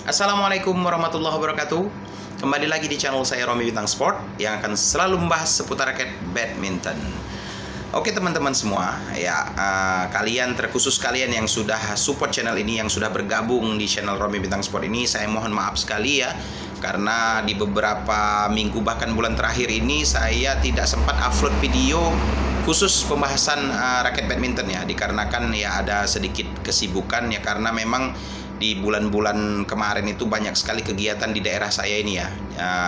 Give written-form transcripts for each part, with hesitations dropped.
Assalamualaikum warahmatullahi wabarakatuh. Kembali lagi di channel saya Romi Bintang Sport yang akan selalu membahas seputar raket badminton. Oke teman-teman semua, ya kalian terkhusus kalian yang sudah support channel ini, yang sudah bergabung di channel Romi Bintang Sport ini, saya mohon maaf sekali ya, karena di beberapa minggu bahkan bulan terakhir ini saya tidak sempat upload video khusus pembahasan raket badminton ya, dikarenakan ya ada sedikit kesibukan ya, karena memang di bulan-bulan kemarin itu banyak sekali kegiatan di daerah saya ini ya,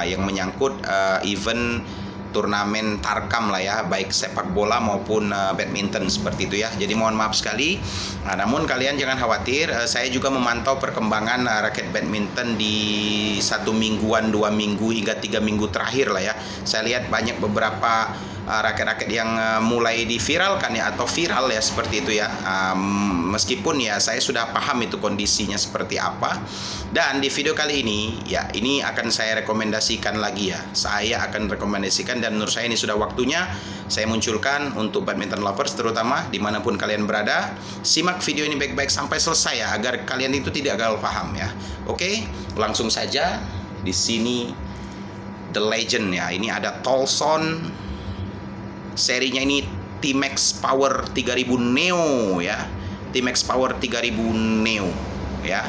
yang menyangkut event turnamen tarkam lah ya, baik sepak bola maupun badminton seperti itu ya. Jadi mohon maaf sekali. Namun kalian jangan khawatir, saya juga memantau perkembangan raket badminton di 1 mingguan, 2 minggu hingga 3 minggu terakhir lah ya. Saya lihat banyak beberapa raket-raket yang mulai diviralkan ya, atau viral ya, seperti itu ya. Meskipun ya saya sudah paham itu kondisinya seperti apa. Dan di video kali ini ya, ini akan saya rekomendasikan lagi ya. Saya akan rekomendasikan, dan menurut saya ini sudah waktunya saya munculkan untuk badminton lovers terutama dimanapun kalian berada. Simak video ini baik-baik sampai selesai ya, agar kalian itu tidak gagal paham ya. Oke, langsung saja. Di sini The Legend ya. Ini ada Tolson. Serinya ini T-Max Power 3000 Neo ya. T-Max Power 3000 Neo ya.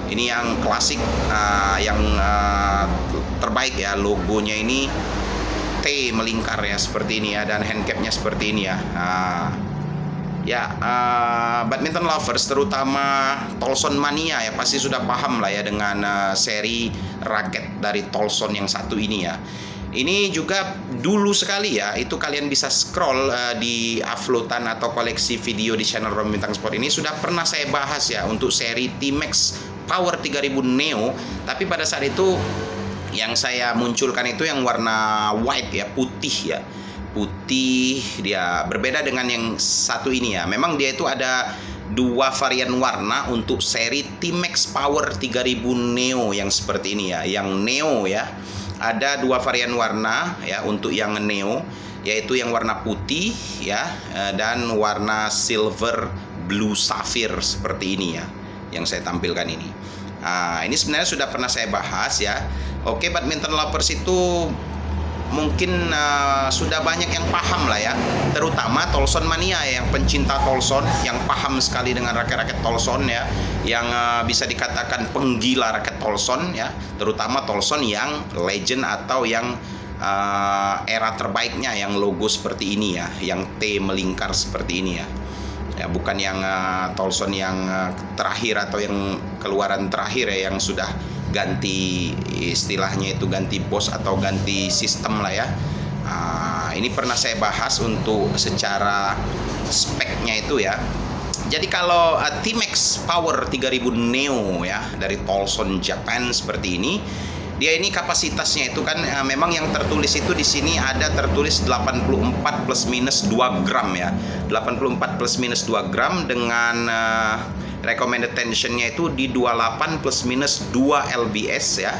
Ini yang klasik, yang terbaik ya. Logonya ini T melingkar ya, seperti ini ya, dan handcapnya seperti ini ya. Badminton lovers terutama Tolson mania ya pasti sudah paham lah ya dengan seri raket dari Tolson yang satu ini ya. Ini juga dulu sekali ya, itu kalian bisa scroll di uploadan atau koleksi video di channel Romi Bintang Sport ini sudah pernah saya bahas ya untuk seri T-Max Power 3000 Neo. Tapi pada saat itu yang saya munculkan itu yang warna white ya, putih ya. Putih, dia berbeda dengan yang satu ini ya. Memang dia itu ada 2 varian warna untuk seri T-Max Power 3000 Neo yang seperti ini ya. Yang Neo ya, ada 2 varian warna ya untuk yang Neo, yaitu yang warna putih ya, dan warna silver blue sapphire seperti ini ya, yang saya tampilkan ini. Ini sebenarnya sudah pernah saya bahas ya. Oke, badminton lovers itu mungkin sudah banyak yang paham lah ya, terutama Tolson mania ya, yang pencinta Tolson, yang paham sekali dengan raket-raket Tolson ya, yang bisa dikatakan penggila raket Tolson ya, terutama Tolson yang legend atau yang era terbaiknya, yang logo seperti ini ya, yang T melingkar seperti ini ya. Ya, bukan yang Tolson yang terakhir atau yang keluaran terakhir ya, yang sudah ganti, istilahnya itu ganti bos atau ganti sistem lah ya. Ini pernah saya bahas untuk secara speknya itu ya. Jadi kalau T-Max Power 3000 Neo ya dari Tolson Japan seperti ini, dia ini kapasitasnya itu kan memang yang tertulis itu di sini ada tertulis 84 plus minus 2 gram ya. 84 plus minus 2 gram dengan recommended tensionnya itu di 28 plus minus 2 lbs ya.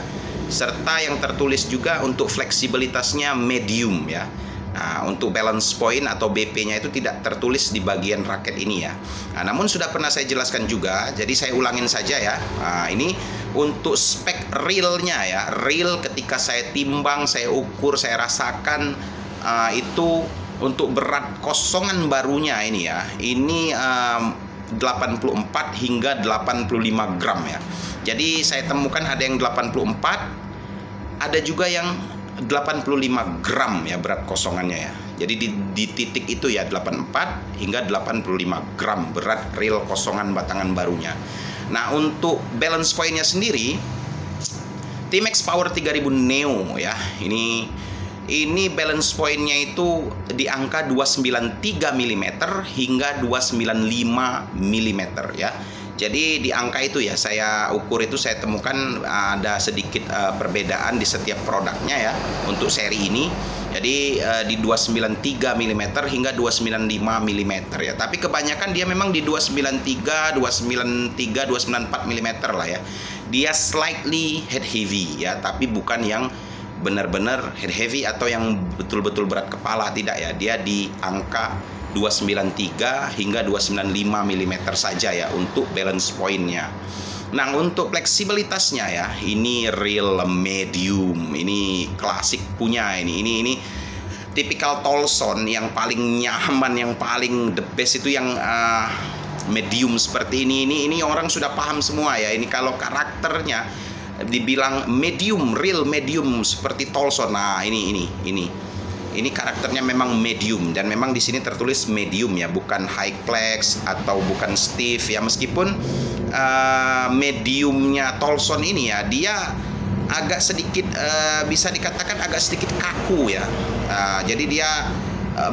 Serta yang tertulis juga untuk fleksibilitasnya medium ya. Nah, untuk balance point atau BP-nya itu tidak tertulis di bagian raket ini ya. Namun sudah pernah saya jelaskan juga, jadi saya ulangin saja ya. Ini untuk spek realnya ya, real ketika saya timbang, saya ukur, saya rasakan, itu untuk berat kosongan barunya ini ya, ini 84 hingga 85 gram ya. Jadi saya temukan ada yang 84, ada juga yang 85 gram ya berat kosongannya ya. Jadi di titik itu ya 84 hingga 85 gram berat real kosongan batangan barunya. Nah, untuk balance point-nya sendiri T-Max Power 3000 Neo ya. Ini balance point-nya itu di angka 293 mm hingga 295 mm ya. Jadi di angka itu ya saya ukur itu, saya temukan ada sedikit perbedaan di setiap produknya ya untuk seri ini. Jadi di 293 mm hingga 295 mm ya. Tapi kebanyakan dia memang di 293, 294 mm lah ya. Dia slightly head heavy ya, tapi bukan yang benar-benar head heavy atau yang betul-betul berat kepala, tidak ya. Dia di angka 293 hingga 295 mm saja ya untuk balance point-nya. Nah, untuk fleksibilitasnya ya, ini real medium. Ini klasik punya ini tipikal Tolson yang paling nyaman, yang paling the best itu yang medium seperti ini orang sudah paham semua ya. Ini kalau karakternya dibilang medium, real medium seperti Tolson. Nah, ini karakternya memang medium, dan memang di sini tertulis medium ya, bukan high flex atau bukan stiff ya. Meskipun mediumnya Tolson ini ya, dia agak sedikit bisa dikatakan agak sedikit kaku ya. Jadi dia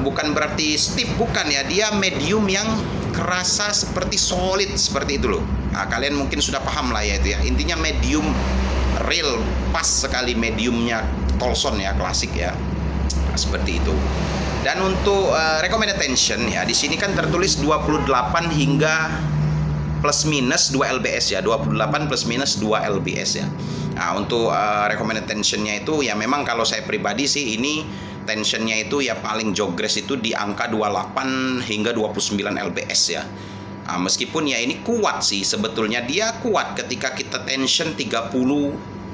bukan berarti stiff, bukan ya, dia medium yang kerasa seperti solid seperti itu loh. Nah, kalian mungkin sudah paham lah ya itu ya. Intinya medium real, pas sekali mediumnya Tolson ya, klasik ya. Seperti itu. Dan untuk recommended tension ya, di sini kan tertulis 28 hingga plus minus 2 lbs ya, 28 plus minus 2 lbs ya. Nah, untuk recommended tensionnya itu ya, memang kalau saya pribadi sih ini tensionnya itu ya paling jogres itu di angka 28 hingga 29 lbs ya. Nah, meskipun ya ini kuat sih sebetulnya, dia kuat ketika kita tension 30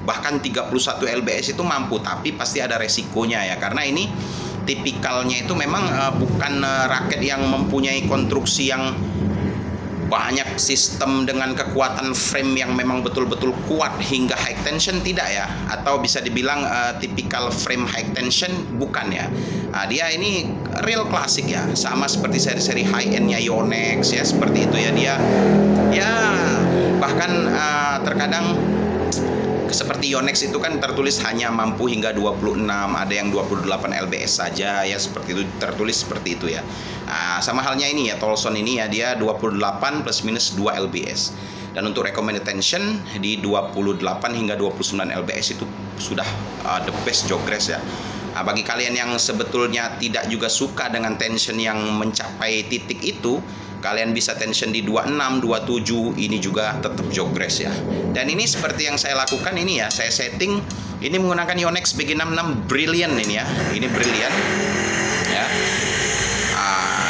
bahkan 31 lbs itu mampu, tapi pasti ada resikonya ya, karena ini tipikalnya itu memang bukan raket yang mempunyai konstruksi yang banyak, sistem dengan kekuatan frame yang memang betul-betul kuat hingga high tension, tidak ya, atau bisa dibilang tipikal frame high tension, bukan ya. Nah, dia ini real klasik ya, sama seperti seri-seri high endnya Yonex ya, seperti itu ya. Dia ya bahkan terkadang seperti Yonex itu kan tertulis hanya mampu hingga 26, ada yang 28 lbs saja ya, seperti itu tertulis seperti itu ya. Nah, sama halnya ini ya, Tolson ini ya, dia 28 plus minus 2 lbs. Dan untuk recommended tension di 28 hingga 29 lbs itu sudah the best jogres ya. Nah, bagi kalian yang sebetulnya tidak juga suka dengan tension yang mencapai titik itu, kalian bisa tension di 26, 27, ini juga tetap jogres ya. Dan ini seperti yang saya lakukan ini ya, saya setting ini menggunakan Yonex BG66 Brilliant ini ya. Ini Brilliant ya.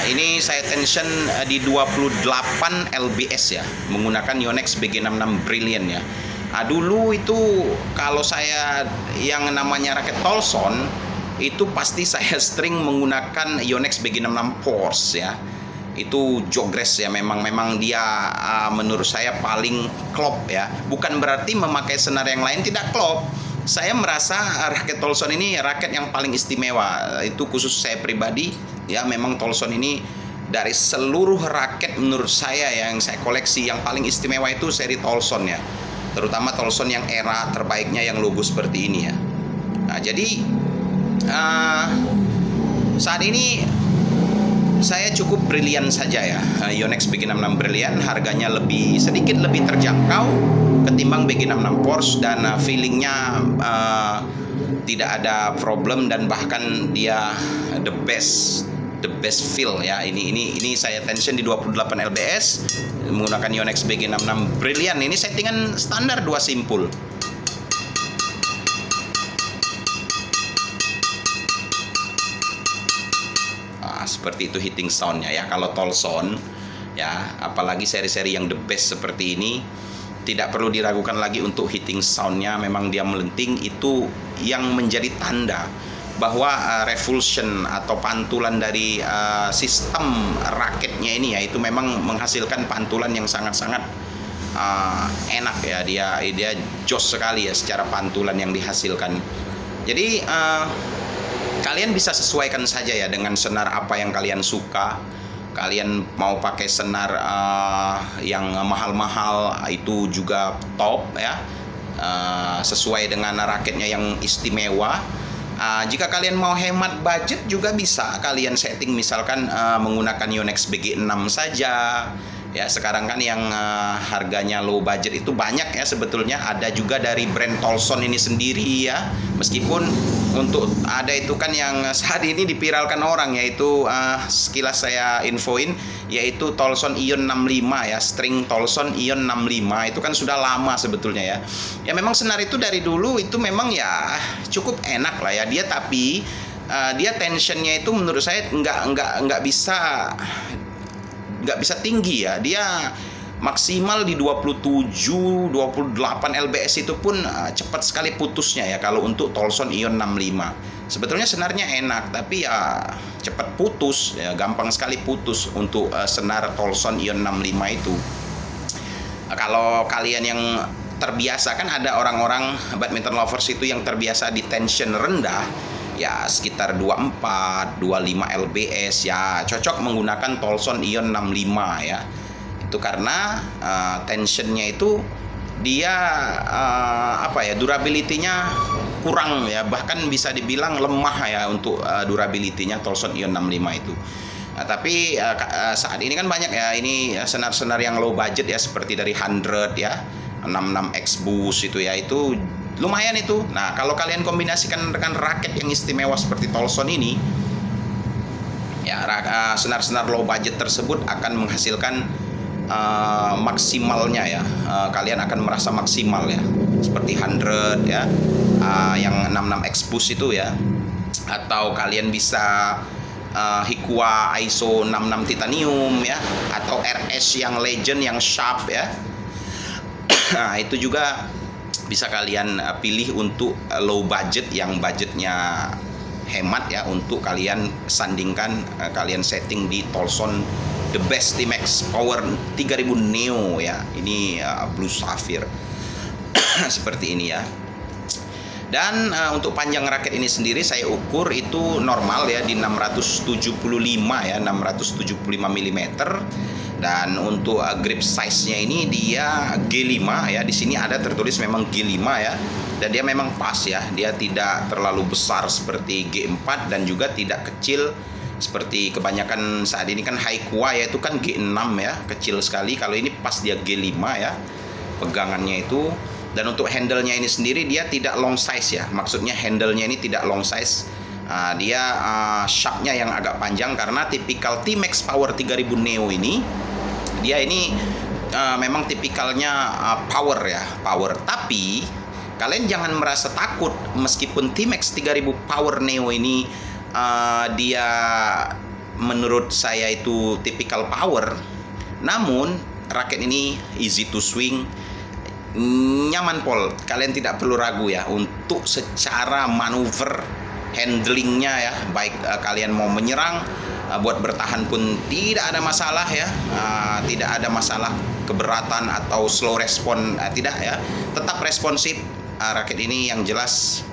Ini saya tension di 28 lbs ya, menggunakan Yonex BG66 Brilliant ya. Dulu itu kalau saya yang namanya raket Tolson itu pasti saya string menggunakan Yonex BG66 Force ya. Itu jogres ya, memang dia menurut saya paling klop ya. Bukan berarti memakai senar yang lain tidak klop. Saya merasa raket Tolson ini raket yang paling istimewa. Itu khusus saya pribadi ya, memang Tolson ini dari seluruh raket menurut saya yang saya koleksi yang paling istimewa itu seri Tolson ya. Terutama Tolson yang era terbaiknya yang logo seperti ini ya. Nah, jadi saat ini saya cukup Brilliant saja ya. Yonex BG66 Brilliant harganya sedikit lebih terjangkau ketimbang BG66 Force, dan feelingnya tidak ada problem, dan bahkan dia the best feel ya. Ini saya tension di 28 lbs menggunakan Yonex BG66 Brilliant. Ini settingan standar 2 simpul. Seperti itu hitting soundnya ya. Kalau Tolson ya, apalagi seri-seri yang the best seperti ini, tidak perlu diragukan lagi untuk hitting soundnya. Memang dia melenting, itu yang menjadi tanda bahwa revulsion atau pantulan dari sistem raketnya ini ya, itu memang menghasilkan pantulan yang sangat-sangat enak ya. Dia jos sekali ya secara pantulan yang dihasilkan. Jadi kalian bisa sesuaikan saja ya dengan senar apa yang kalian suka. Kalian mau pakai senar yang mahal-mahal, itu juga top ya, sesuai dengan raketnya yang istimewa. Jika kalian mau hemat budget juga bisa kalian setting misalkan menggunakan Yonex BG6 saja ya. Sekarang kan yang harganya low budget itu banyak ya sebetulnya. Ada juga dari brand Tolson ini sendiri ya. Meskipun untuk ada itu kan yang saat ini dipiralkan orang, yaitu sekilas saya infoin, yaitu Tolson Ion 65 ya, string Tolson Ion 65 itu kan sudah lama sebetulnya ya. Ya memang senar itu dari dulu itu memang ya cukup enak lah ya dia, tapi dia tensionnya itu menurut saya nggak bisa tinggi ya. Dia maksimal di 27 28 lbs itu pun cepat sekali putusnya ya kalau untuk Tolson Ion 65. Sebetulnya senarnya enak, tapi ya cepat putus ya, gampang sekali putus untuk senar Tolson Ion 65 itu. Kalau kalian yang terbiasa, kan ada orang-orang badminton lovers itu yang terbiasa di tension rendah ya, sekitar 24 25 lbs ya, cocok menggunakan Tolson Ion 65 ya. Itu karena tensionnya itu dia durability-nya kurang ya, bahkan bisa dibilang lemah ya untuk durability-nya Tolson Ion 65 itu. Nah, tapi saat ini kan banyak ya ini senar-senar yang low budget ya, seperti dari 100 ya, 66X Boost itu ya, itu lumayan itu. Nah, kalau kalian kombinasikan dengan raket yang istimewa seperti Tolson ini ya, senar-senar low budget tersebut akan menghasilkan maksimalnya ya, kalian akan merasa maksimal ya, seperti 100 ya, yang 66X Boost itu ya, atau kalian bisa Hikua ISO 66 Titanium ya, atau RS yang Legend yang sharp ya. Nah, itu juga bisa kalian pilih untuk low budget, yang budgetnya hemat ya, untuk kalian sandingkan, kalian setting di Tolson The Best T-Max Power 3000 Neo ya. Ini Blue Sapphire seperti ini ya. Dan untuk panjang raket ini sendiri saya ukur itu normal ya di 675 ya, 675 mm. Dan untuk grip size-nya ini dia G5 ya. Di sini ada tertulis memang G5 ya. Dan dia memang pas ya. Dia tidak terlalu besar seperti G4 dan juga tidak kecil seperti kebanyakan saat ini kan Hikua ya, itu kan G6 ya, kecil sekali. Kalau ini pas dia G5 ya pegangannya itu. Dan untuk handle-nya ini sendiri dia tidak long size ya. Maksudnya handle-nya ini tidak long size. Dia shaft-nya yang agak panjang, karena tipikal T-Max Power 3000 Neo ini dia ini memang tipikalnya power ya, power. Tapi kalian jangan merasa takut, meskipun T-Max 3000 Power Neo ini dia menurut saya itu tipikal power, namun raket ini easy to swing, nyaman pol. Kalian tidak perlu ragu ya untuk secara manuver handlingnya ya, baik kalian mau menyerang, buat bertahan pun tidak ada masalah ya, tidak ada masalah keberatan atau slow respon, tidak ya, tetap responsif. Raket ini yang jelas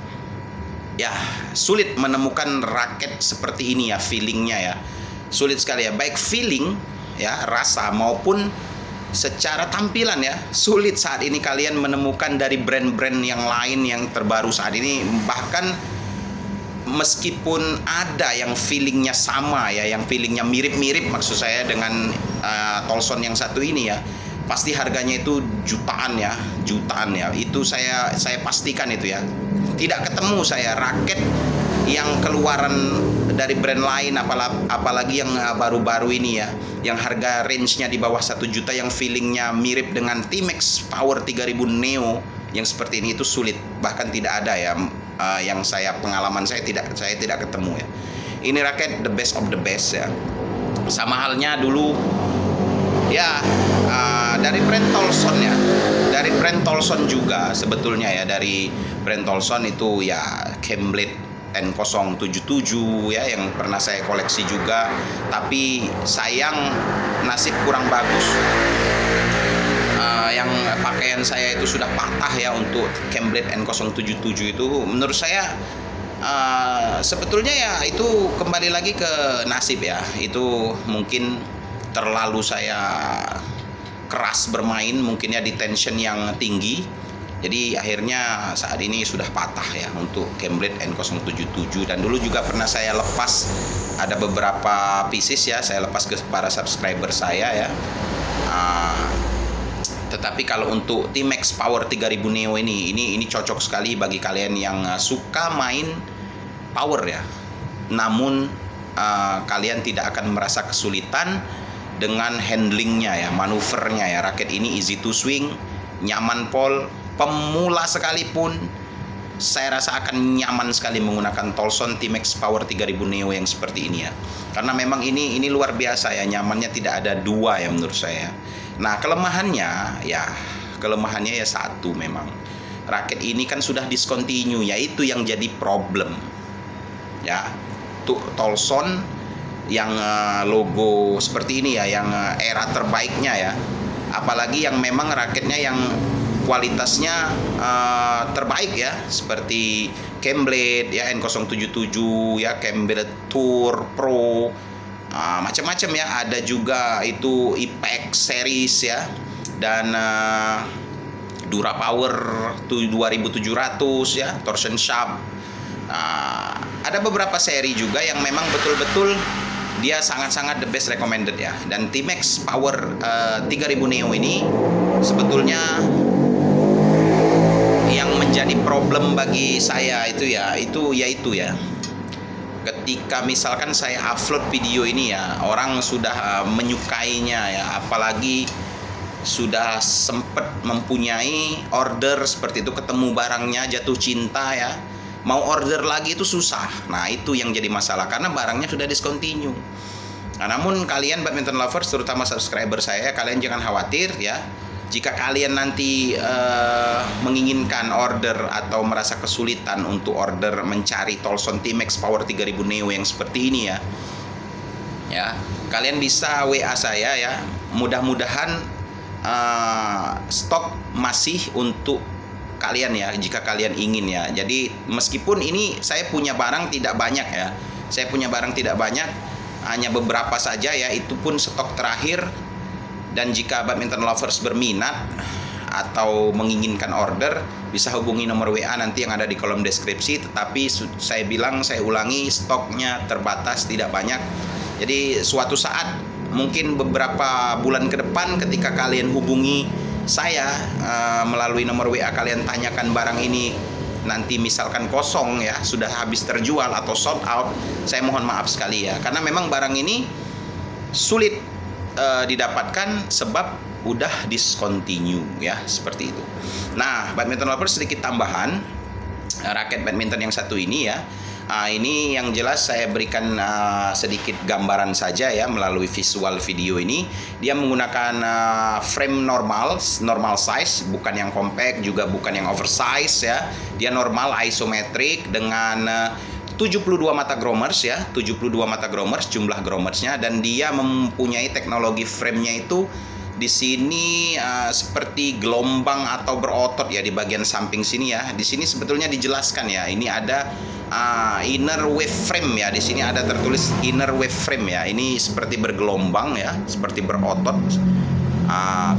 ya, sulit menemukan raket seperti ini ya, feelingnya ya sulit sekali ya, baik feeling ya, rasa maupun secara tampilan ya, sulit saat ini kalian menemukan dari brand-brand yang lain yang terbaru saat ini. Bahkan meskipun ada yang feelingnya sama ya, yang feelingnya mirip-mirip maksud saya dengan Tolson yang satu ini ya, pasti harganya itu jutaan ya, itu saya pastikan itu ya. Tidak ketemu saya raket yang keluaran dari brand lain, apalagi yang baru-baru ini ya, yang harga range-nya di bawah 1 juta, yang feelingnya mirip dengan T-Max Power 3000 Neo yang seperti ini, itu sulit, bahkan tidak ada ya, yang pengalaman saya tidak ketemu ya. Ini raket the best of the best ya. Sama halnya dulu ya, dari brand Tolson ya, dari brand Tolson juga sebetulnya ya, dari brand Tolson itu ya Camelid N077 ya, yang pernah saya koleksi juga, tapi sayang nasib kurang bagus. Yang pakaian saya itu sudah patah ya untuk Camelid N077 itu. Menurut saya sebetulnya ya itu kembali lagi ke nasib ya. Itu mungkin terlalu saya keras bermain mungkin ya, di tension yang tinggi. Jadi akhirnya saat ini sudah patah ya untuk Camelid N077. Dan dulu juga pernah saya lepas, ada beberapa pieces ya, saya lepas ke para subscriber saya ya. Tetapi kalau untuk T-Max Power 3000 Neo ini cocok sekali bagi kalian yang suka main power ya. Namun kalian tidak akan merasa kesulitan dengan handlingnya ya, manuvernya ya. Raket ini easy to swing, nyaman pol. Pemula sekalipun saya rasa akan nyaman sekali menggunakan Tolson T-Max Power 3000 Neo yang seperti ini ya. Karena memang ini luar biasa ya, nyamannya tidak ada dua ya menurut saya. Nah, kelemahannya ya satu memang. Raket ini kan sudah discontinue, yaitu yang jadi problem. Ya, tuh Tolson yang logo seperti ini ya, yang era terbaiknya ya. Apalagi yang memang raketnya yang kualitasnya terbaik ya, seperti Cameblade ya, N077 ya, Cameblade Tour Pro, macam-macam ya. Ada juga itu Ipex series ya, dan Dura Power 2700 ya, Torsion Sharp. Ada beberapa seri juga yang memang betul-betul dia sangat-sangat the best recommended ya. Dan Timex Power 3000 Neo ini sebetulnya yang menjadi problem bagi saya itu ya, ketika misalkan saya upload video ini ya, orang sudah menyukainya ya, apalagi sudah sempat mempunyai order seperti itu, ketemu barangnya jatuh cinta ya, mau order lagi itu susah. Nah, itu yang jadi masalah karena barangnya sudah discontinue. Nah, namun kalian badminton lovers, terutama subscriber saya, kalian jangan khawatir ya. Jika kalian nanti menginginkan order atau merasa kesulitan untuk order mencari Tolson Timex Power 3000 Neo yang seperti ini ya, kalian bisa WA saya ya. Mudah-mudahan stok masih untuk kalian ya, jika kalian ingin ya. Jadi meskipun ini saya punya barang tidak banyak ya, hanya beberapa saja ya, itu pun stok terakhir. Dan jika badminton lovers berminat atau menginginkan order, bisa hubungi nomor WA nanti yang ada di kolom deskripsi. Tetapi saya ulangi, stoknya terbatas, tidak banyak. Jadi suatu saat, mungkin beberapa bulan ke depan, ketika kalian hubungi saya melalui nomor WA, kalian tanyakan barang ini nanti misalkan kosong ya, sudah habis terjual atau sold out, saya mohon maaf sekali ya, karena memang barang ini sulit didapatkan sebab udah discontinue ya, seperti itu. Nah, badminton lovers, sedikit tambahan, raket badminton yang satu ini ya, ini yang jelas saya berikan sedikit gambaran saja ya melalui visual video ini. Dia menggunakan frame normal size, bukan yang compact, juga bukan yang oversize ya. Dia normal isometric dengan 72 mata grommers ya, 72 mata grommers jumlah grommersnya, dan dia mempunyai teknologi framenya itu di sini seperti gelombang atau berotot ya di bagian samping sini ya. Di sini sebetulnya dijelaskan ya, ini ada inner wave frame ya. Di sini ada tertulis inner wave frame ya. Ini seperti bergelombang ya, seperti berotot.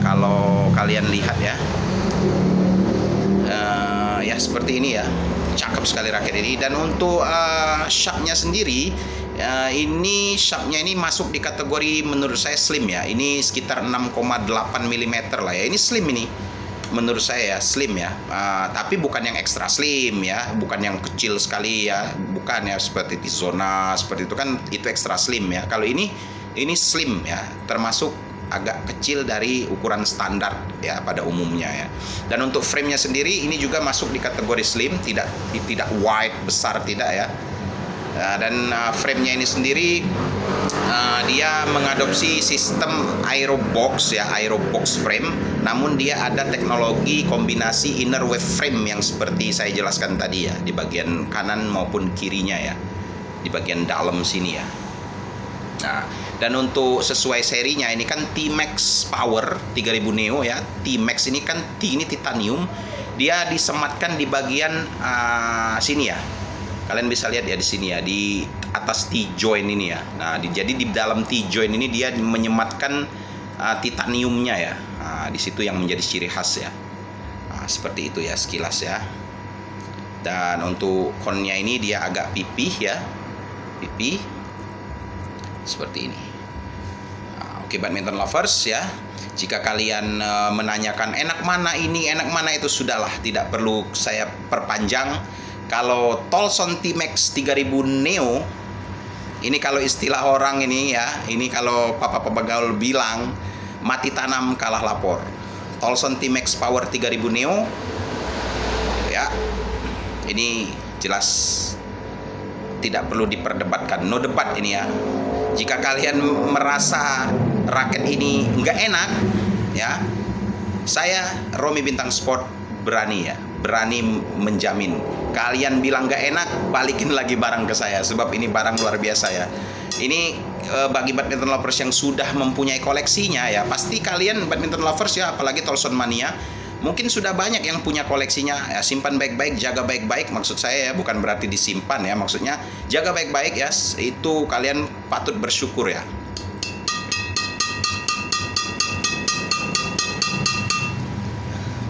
Kalau kalian lihat ya, ya seperti ini ya. Cakep sekali raket ini. Dan untuk shaftnya sendiri, ini shaftnya ini masuk di kategori menurut saya slim ya. Ini sekitar 6,8 mm lah ya. Ini slim ini menurut saya ya, slim ya. Tapi bukan yang ekstra slim ya, bukan yang kecil sekali ya, bukan ya, seperti Tizona seperti itu kan, itu ekstra slim ya. Kalau ini slim ya, termasuk agak kecil dari ukuran standar ya pada umumnya ya. Dan untuk framenya sendiri ini juga masuk di kategori slim, tidak wide besar, tidak ya. Dan framenya ini sendiri dia mengadopsi sistem aerobox ya, aerobox frame, namun dia ada teknologi kombinasi inner wave frame yang seperti saya jelaskan tadi ya, di bagian kanan maupun kirinya ya, di bagian dalam sini ya. Nah, dan untuk sesuai serinya ini kan Timex Power 3000 Neo ya. Timex ini kan ini titanium, dia disematkan di bagian sini ya. Kalian bisa lihat ya di sini ya, di atas T-joint ini ya. Nah, jadi di dalam T-joint ini dia menyematkan titaniumnya ya. Nah, di situ yang menjadi ciri khas ya. Nah, seperti itu ya sekilas ya. Dan untuk konnya ini dia agak pipih ya, pipih seperti ini. Nah, oke badminton lovers ya, jika kalian menanyakan enak mana ini, enak mana itu, sudahlah, tidak perlu saya perpanjang. Kalau Tolson Timex 3000 Neo ini, kalau istilah orang ini ya, ini kalau papa-papa gaul bilang, mati tanam kalah lapor. Tolson Timex Power 3000 Neo ya, ini jelas tidak perlu diperdebatkan, no debat ini ya. Jika kalian merasa raket ini nggak enak, ya. Saya Romi Bintang Sport berani menjamin. Kalian bilang gak enak, balikin lagi barang ke saya, sebab ini barang luar biasa ya. Ini bagi badminton lovers yang sudah mempunyai koleksinya ya, pasti kalian badminton lovers ya, apalagi Tolson Mania, mungkin sudah banyak yang punya koleksinya ya. Simpan baik-baik, jaga baik-baik, maksud saya ya, bukan berarti disimpan ya, maksudnya jaga baik-baik ya. Itu kalian patut bersyukur ya.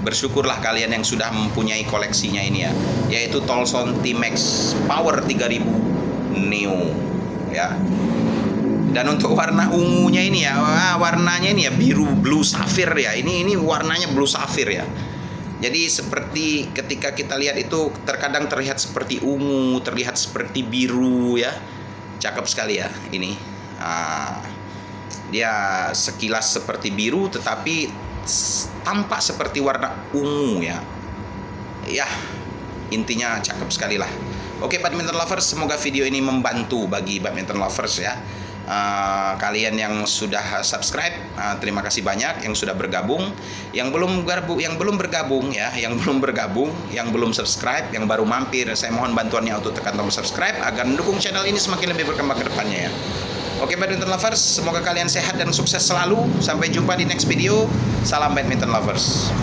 Bersyukurlah kalian yang sudah mempunyai koleksinya ini ya, yaitu Tolson T-Max Power 3000 Neo ya. Dan untuk warna ungunya ini ya, warnanya ini ya biru blue sapphire ya. Ini warnanya blue sapphire ya. Jadi seperti ketika kita lihat itu terkadang terlihat seperti ungu, terlihat seperti biru ya. Cakep sekali ya ini. Dia sekilas seperti biru tetapi tampak seperti warna ungu ya. Ya, intinya cakep sekali lah. Oke badminton lovers, semoga video ini membantu bagi badminton lovers ya. Kalian yang sudah subscribe, terima kasih banyak. Yang sudah bergabung, yang belum bergabung, yang belum subscribe, yang baru mampir, saya mohon bantuannya untuk tekan tombol subscribe agar mendukung channel ini semakin lebih berkembang ke depannya ya. Oke badminton lovers, semoga kalian sehat dan sukses selalu. Sampai jumpa di next video. Salam badminton lovers.